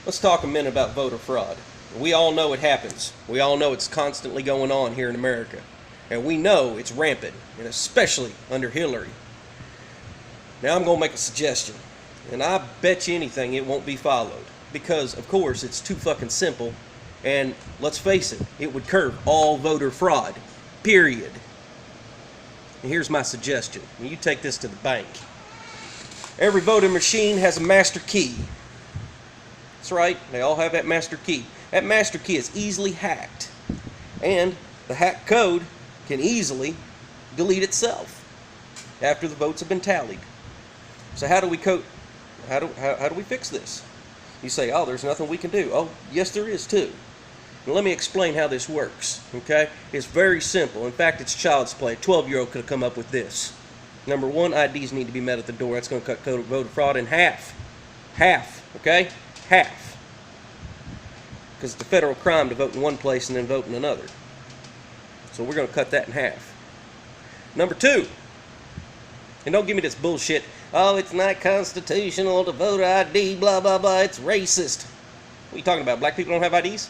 Let's talk a minute about voter fraud. We all know it happens. We all know it's constantly going on here in America. And we know it's rampant, and especially under Hillary. Now I'm going to make a suggestion, and I bet you anything it won't be followed. Because, of course, it's too fucking simple, and let's face it, it would curb all voter fraud. Period. And here's my suggestion. You take this to the bank. Every voting machine has a master key. That's right, they all have that master key. That master key is easily hacked. And the hack code can easily delete itself after the votes have been tallied. So how do we fix this? You say, oh, there's nothing we can do. Oh, yes there is too. Now, let me explain how this works, okay? It's very simple. In fact, it's child's play. A 12-year-old could have come up with this. Number one, IDs need to be met at the door. That's going to cut voter fraud in half. Half, okay? Half. Because it's a federal crime to vote in one place and then vote in another. So we're going to cut that in half. Number two, and don't give me this bullshit, oh, it's not constitutional to vote ID, blah, blah, blah, it's racist. What are you talking about? Black people don't have IDs?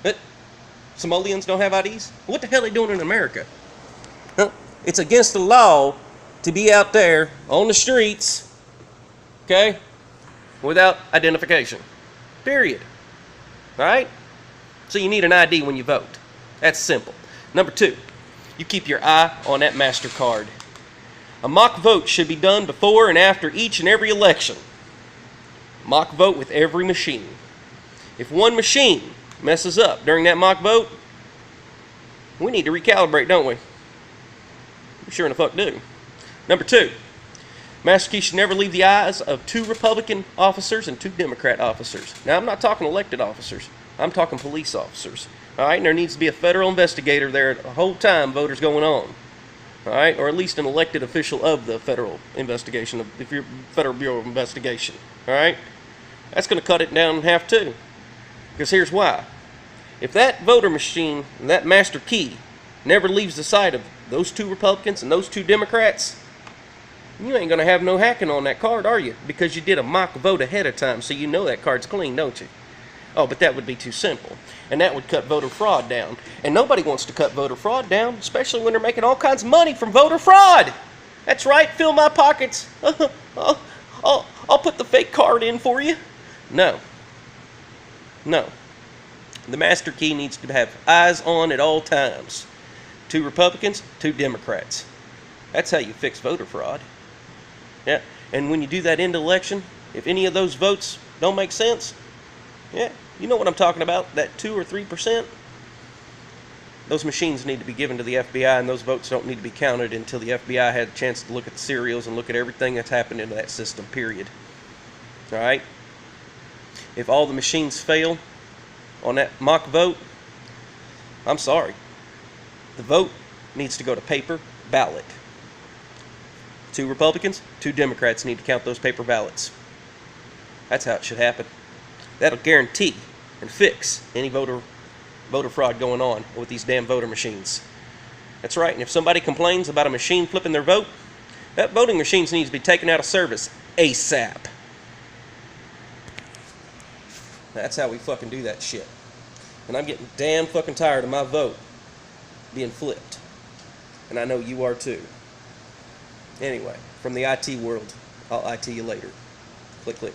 What? Somalians don't have IDs? What the hell are they doing in America? Huh? It's against the law to be out there on the streets, okay, without identification. Period. All right? So you need an ID when you vote. That's simple. Number two, you keep your eye on that MasterCard. A mock vote should be done before and after each and every election. Mock vote with every machine. If one machine messes up during that mock vote, we need to recalibrate, don't we? We sure in the fuck do. Number two, master key should never leave the eyes of 2 Republican officers and 2 Democrat officers. Now, I'm not talking elected officers. I'm talking police officers. All right, and there needs to be a federal investigator there the whole time voters going on. All right, or at least an elected official of the federal investigation, if you're Federal Bureau of Investigation. All right, that's going to cut it down in half too. Because here's why: if that voter machine, that master key, never leaves the sight of those 2 Republicans and those 2 Democrats, you ain't going to have no hacking on that card, are you? Because you did a mock vote ahead of time, so you know that card's clean, don't you? Oh, but that would be too simple. And that would cut voter fraud down. And nobody wants to cut voter fraud down, especially when they're making all kinds of money from voter fraud. That's right, fill my pockets. I'll put the fake card in for you. No. No. The master key needs to have eyes on at all times. 2 Republicans, 2 Democrats. That's how you fix voter fraud. Yeah, and when you do that end election, if any of those votes don't make sense, yeah, you know what I'm talking about, that 2 or 3%, those machines need to be given to the FBI, and those votes don't need to be counted until the FBI had a chance to look at the serials and look at everything that's happened into that system, period. All right? If all the machines fail on that mock vote, I'm sorry. The vote needs to go to paper ballot. 2 Republicans, 2 Democrats need to count those paper ballots. That's how it should happen. That'll guarantee and fix any voter fraud going on with these damn voter machines. That's right, and if somebody complains about a machine flipping their vote, that voting machine needs to be taken out of service ASAP. That's how we fucking do that shit. And I'm getting damn fucking tired of my vote being flipped. And I know you are too. Anyway, from the IT world, I'll IT you later. Click, click.